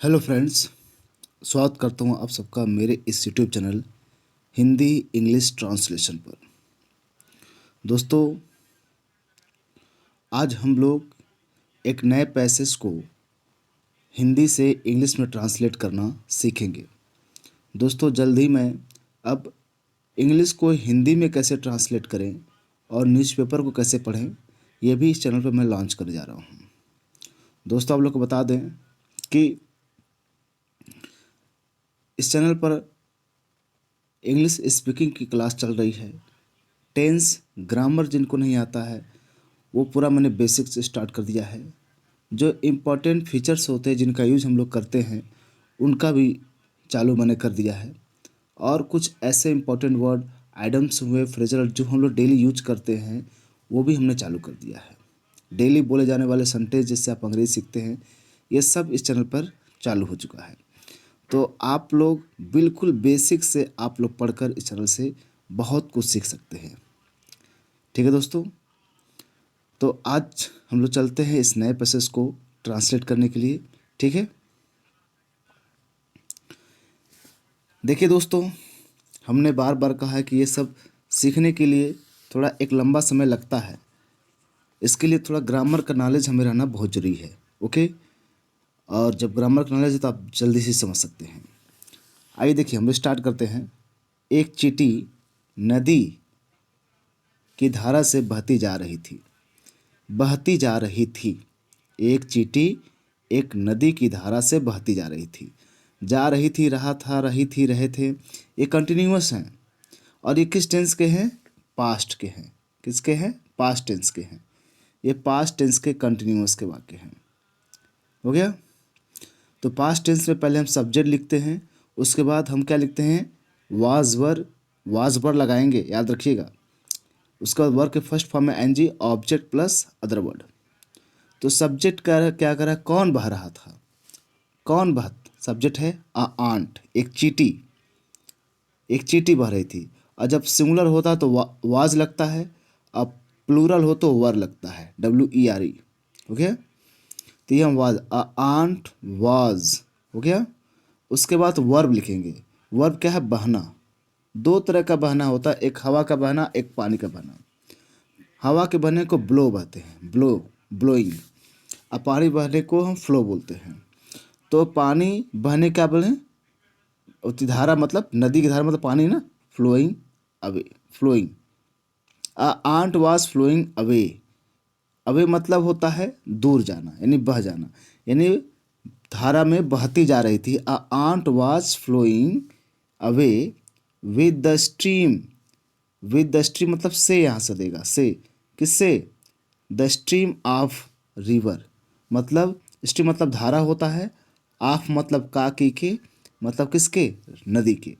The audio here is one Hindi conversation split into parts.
हेलो फ्रेंड्स, स्वागत करता हूँ आप सबका मेरे इस YouTube channel Hindi English translation पर। दोस्तों, आज हम लोग एक नए पैसेज को हिंदी से इंग्लिश में ट्रांसलेट करना सीखेंगे। दोस्तों, जल्द ही मैं अब इंग्लिश को हिंदी में कैसे ट्रांसलेट करें और न्यूज़पेपर को कैसे पढ़ें, यह भी इस चैनल पर मैं लॉन्च करने जा रहा हूँ। दोस्तों, आप लोग को बता दें कि इस चैनल पर इंग्लिश स्पीकिंग की क्लास चल रही है। टेंस ग्रामर जिनको नहीं आता है वो पूरा मैंने बेसिक से स्टार्ट कर दिया है। जो इम्पोर्टेंट फीचर्स होते हैं जिनका यूज़ हम लोग करते हैं उनका भी चालू मैंने कर दिया है। और कुछ ऐसे इम्पोर्टेंट वर्ड आइटम्स हुए फ्रेजल जो हम लोग डेली यूज करते हैं वो भी हमने चालू कर दिया है। डेली बोले जाने वाले सेंटेंस जिससे आप अंग्रेजी सीखते हैं ये सब इस चैनल पर चालू हो चुका है। तो आप लोग बिल्कुल बेसिक से आप लोग पढ़कर इस चैनल से बहुत कुछ सीख सकते हैं। ठीक है दोस्तों, तो आज हम लोग चलते हैं इस नए पैसेज को ट्रांसलेट करने के लिए। ठीक है, देखिए दोस्तों, हमने बार बार कहा है कि ये सब सीखने के लिए थोड़ा एक लंबा समय लगता है। इसके लिए थोड़ा ग्रामर का नॉलेज हमें रहना बहुत ज़रूरी है। ओके, और जब ग्रामर का नॉलेज है तो आप जल्दी से समझ सकते हैं। आइए देखिए, हम लोग स्टार्ट करते हैं। एक चींटी नदी की धारा से बहती जा रही थी। बहती जा रही थी। एक चींटी एक नदी की धारा से बहती जा रही थी। जा रही थी, रहा था, रही थी, रहे थे। ये कंटिन्यूअस हैं और ये किस टेंस के हैं? पास्ट के हैं। किसके हैं? पास्ट टेंस के हैं। ये पास्ट टेंस के कंटिन्यूअस के वाक्य हैं। हो गया? तो पास्ट टेंस में पहले हम सब्जेक्ट लिखते हैं, उसके बाद हम क्या लिखते हैं? वाज वर लगाएंगे, याद रखिएगा। उसके बाद वर्ब के फर्स्ट फॉर्म में एनजी, ऑब्जेक्ट प्लस अदर वर्ड। तो सब्जेक्ट का क्या कर रहा है? कौन बह रहा था? कौन बह? सब्जेक्ट है आंट, एक चींटी। एक चींटी बह रही थी। और जब सिंगुलर होता तो वाज लगता है, अब प्लूरल हो तो वर लगता है, WERE। हो गया? तो ये हम वाज, आंट वाज। हो गया? उसके बाद वर्ब लिखेंगे। वर्ब क्या है? बहना। दो तरह का बहना होता है, एक हवा का बहना, एक पानी का बहना। हवा के बहने को ब्लो कहते हैं, ब्लो, ब्लोइंग। और पानी बहने को हम फ्लो बोलते हैं। तो पानी बहने क्या बोले? उसकी धारा मतलब नदी की धारा मतलब पानी ना, flowing away, flowing. Ant was flowing away. Away मतलब होता है दूर जाना, यानी बह जाना, यानी धारा में बहती जा रही थी। Ant was flowing away with the stream. With the stream मतलब से, यहाँ से देगा से, किससे? The stream of river. मतलब स्ट्रीम मतलब धारा होता है, ऑफ मतलब का, के मतलब किसके? नदी के।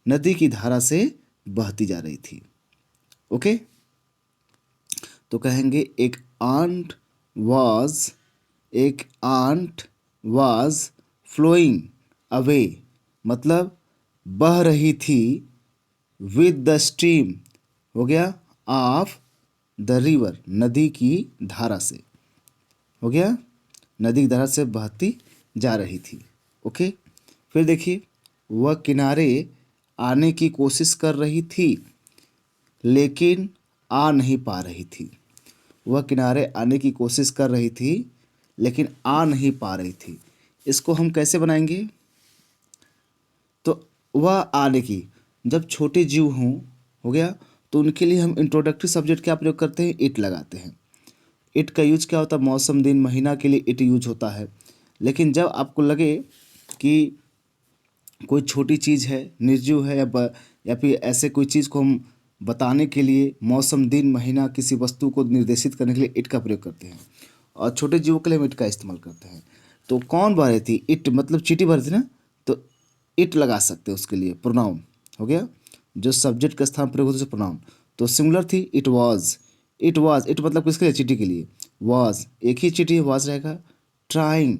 नदी की धारा से बहती जा रही थी। ओके, तो कहेंगे एक आंट वाज फ्लोइंग अवे, मतलब बह रही थी, विद द स्ट्रीम, हो गया, ऑफ द रिवर, नदी की धारा से। हो गया? नदी की धारा से बहती जा रही थी। ओके, फिर देखिए, वह किनारे आने की कोशिश कर रही थी लेकिन आ नहीं पा रही थी। वह किनारे आने की कोशिश कर रही थी लेकिन आ नहीं पा रही थी। इसको हम कैसे बनाएंगे? तो वह आने की, जब छोटे जीव हों, हो गया, तो उनके लिए हम इंट्रोडक्टरी सब्जेक्ट क्या प्रयोग करते हैं? इट लगाते हैं। इट का यूज क्या होता है? मौसम, दिन, महीना के लिए इट यूज होता है। लेकिन जब आपको लगे कि कोई छोटी चीज़ है, निर्जीव है, या फिर ऐसे कोई चीज़ को हम बताने के लिए मौसम, दिन, महीना, किसी वस्तु को निर्देशित करने के लिए इट का प्रयोग करते हैं। और छोटे जीवों के लिए हम इट का इस्तेमाल करते हैं। तो कौन बह रही थी? इट, मतलब चींटी बह रही थी ना, तो इट लगा सकते हैं उसके लिए, प्रोनाउन। हो गया? जो सब्जेक्ट का स्थान प्रयोग होता है प्रोनाउन। तो सिंगुलर थी, it was. It was, it मतलब किसके लिए? चींटी के लिए। वाज, एक ही चींटी, वाज रहेगा। ट्राइंग,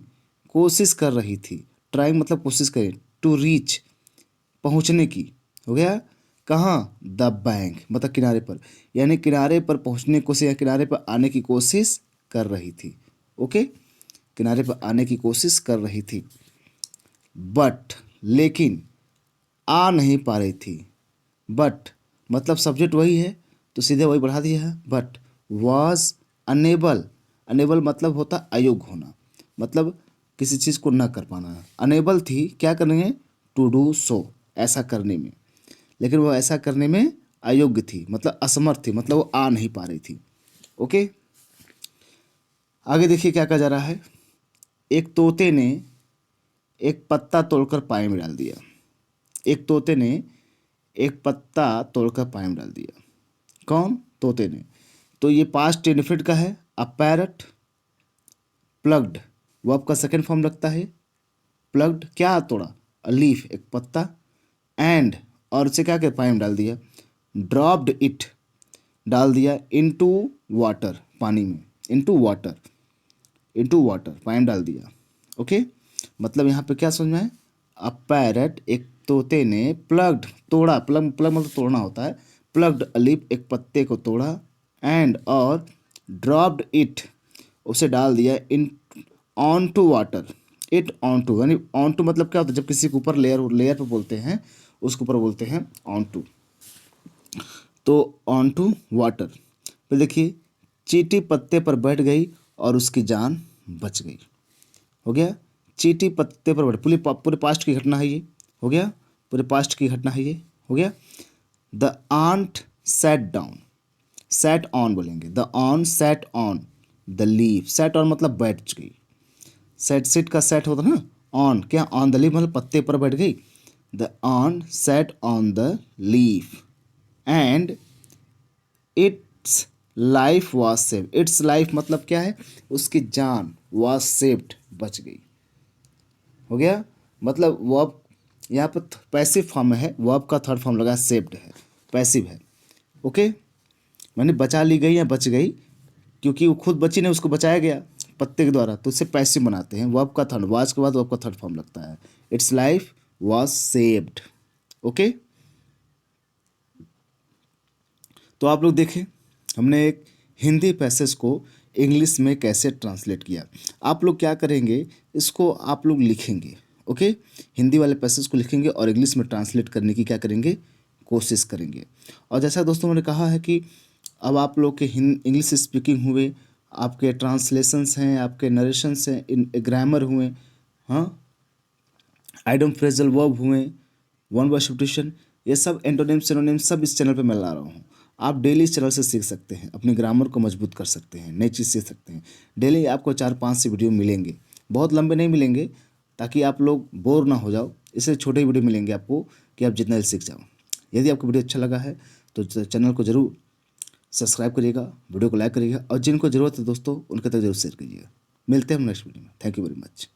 कोशिश कर रही थी। ट्राइंग मतलब कोशिश करें। टू रीच, पहुंचने की। हो गया? कहाँ? द बैंक, मतलब किनारे पर, यानी किनारे पर पहुंचने की कोशिश या किनारे पर आने की कोशिश कर रही थी। ओके, किनारे पर आने की कोशिश कर रही थी। बट लेकिन आ नहीं पा रही थी। बट मतलब सब्जेक्ट वही है तो सीधे वही बढ़ा दिया है। बट वॉज अनेबल, अनेबल मतलब होता अयोग्य होना, मतलब किसी चीज़ को ना कर पाना। अनेबल थी क्या करने, टू डू सो, ऐसा करने में, लेकिन वो ऐसा करने में अयोग्य थी, मतलब असमर्थ थी, मतलब वो आ नहीं पा रही थी। ओके, आगे देखिए क्या कहा जा रहा है। एक तोते ने एक पत्ता तोड़कर पानी में डाल दिया। एक तोते ने एक पत्ता तोड़कर पानी में डाल दिया। कौन, तोते ने। तो ये पास्ट इंडेफिनिट का है। अ पैरट प्लग्ड, वर्ब का सेकंड फॉर्म लगता है। प्लग्ड क्या तोड़ा, अ लीफ एक पत्ता, एंड और उसे क्या कर पानी में डाल दिया। ड्रॉप्ड इट डाल दिया इनटू वाटर, पानी में, इनटू वाटर, इनटू वाटर पानी में डाल दिया। ओके, मतलब यहाँ पे क्या समझ में है। अ पैरट एक तोते ने प्लग्ड तोड़ा, प्लग प्लग मतलब तोड़ना होता है। प्लग्ड अ लीफ एक पत्ते को तोड़ा, एंड और ड्रॉप्ड इट उसे डाल दिया in on to water, it on to, यानी ऑन टू मतलब क्या होता है, जब किसी के ऊपर लेयर लेयर पे बोलते हैं उसके ऊपर बोलते हैं ऑन टू। तो ऑन टू वाटर। फिर देखिए, चींटी पत्ते पर बैठ गई और उसकी जान बच गई। हो गया, चींटी पत्ते पर बैठ, पूरे पास्ट की घटना है ये। हो गया, पूरे पास्ट की घटना है ये। हो गया। The ant sat down, sat on बोलेंगे, the on sat on the leaf, sat on मतलब बैठ गई। सेट सिट का सेट होता ना, ऑन क्या, ऑन द लीफ मतलब पत्ते पर बैठ गई। The on set on the leaf and it's life was save, it's life मतलब क्या है, उसकी जान, वॉज सेव्ड बच गई। हो गया, मतलब वर्ब यहाँ पर पैसिव फॉर्म में है, वर्ब का थर्ड फॉर्म लगा, सेव्ड है, पैसिव है। ओके, मैंने बचा ली गई या बच गई, क्योंकि वो खुद बची नहीं, उसको बचाया गया पत्ते के द्वारा, तो उससे पैसिव बनाते हैं। वर्ब का थर्ड, वाज के बाद वर्ब का थर्ड फॉर्म लगता है। It's life was saved. Okay, तो आप लोग देखें हमने एक हिंदी पैसेज को इंग्लिश में कैसे ट्रांसलेट किया। आप लोग क्या करेंगे, इसको आप लोग लिखेंगे। ओके, हिंदी वाले पैसेज को लिखेंगे और इंग्लिश में ट्रांसलेट करने की क्या करेंगे, कोशिश करेंगे। और जैसा दोस्तों मैंने कहा है कि अब आप लोग के इंग्लिश स्पीकिंग हुए, आपके ट्रांसलेशंस हैं, आपके नरेशंस हैं, इन ग्रामर हुए, हाँ, आइडम फ्रेजल वर्ब हुए, वन वर्ड सब्स्टिट्यूशन, ये सब एंटोनिम सिनोनिम सब इस चैनल पे मैं ला रहा हूँ। आप डेली इस चैनल से सीख सकते हैं, अपनी ग्रामर को मजबूत कर सकते हैं, नई चीज़ सीख सकते हैं। डेली आपको 4-5 से वीडियो मिलेंगे, बहुत लंबे नहीं मिलेंगे, ताकि आप लोग बोर ना हो जाओ। इससे छोटे वीडियो मिलेंगे आपको कि आप जितना सीख जाओ। यदि आपको वीडियो अच्छा लगा है तो चैनल को ज़रूर सब्सक्राइब करिएगा, वीडियो को लाइक करिएगा, और जिनको ज़रूरत है दोस्तों उनके तक जरूर शेयर कीजिएगा। मिलते हैं हम नेक्स्ट वीडियो में। Thank you very much.